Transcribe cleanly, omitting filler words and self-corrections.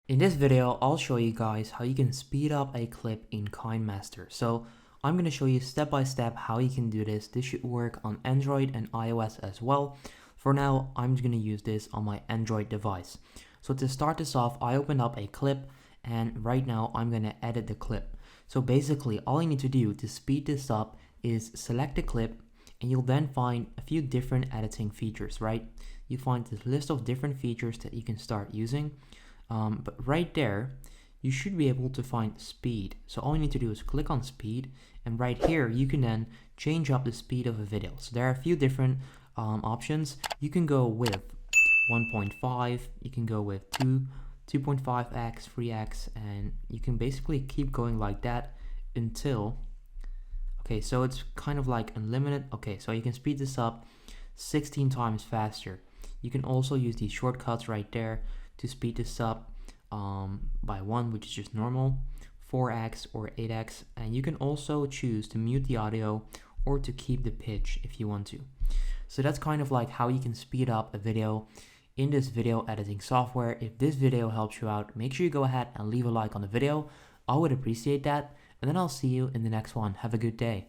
In this video, I'll show you guys how you can speed up a clip in Kinemaster. So I'm going to show you step by step how you can do this. This should work on Android and iOS as well. For now, I'm going to use this on my Android device. So to start this off, I opened up a clip and right now I'm going to edit the clip. So basically all you need to do to speed this up is select the clip and you'll then find a few different editing features, right? You find this list of different features that you can start using. But right there, you should be able to find speed. So all you need to do is click on speed, and right here, you can then change up the speed of a video. So there are a few different options. You can go with 1.5, you can go with 2.5x, 3x, and you can basically keep going like that until, okay, so it's kind of like unlimited. Okay, so you can speed this up 16 times faster. You can also use these shortcuts right there to speed this up by 1, which is just normal, 4x or 8x, and you can also choose to mute the audio or to keep the pitch if you want to. So that's kind of like how you can speed up a video in this video editing software. If this video helps you out, make sure you go ahead and leave a like on the video. I would appreciate that, and then I'll see you in the next one. Have a good day.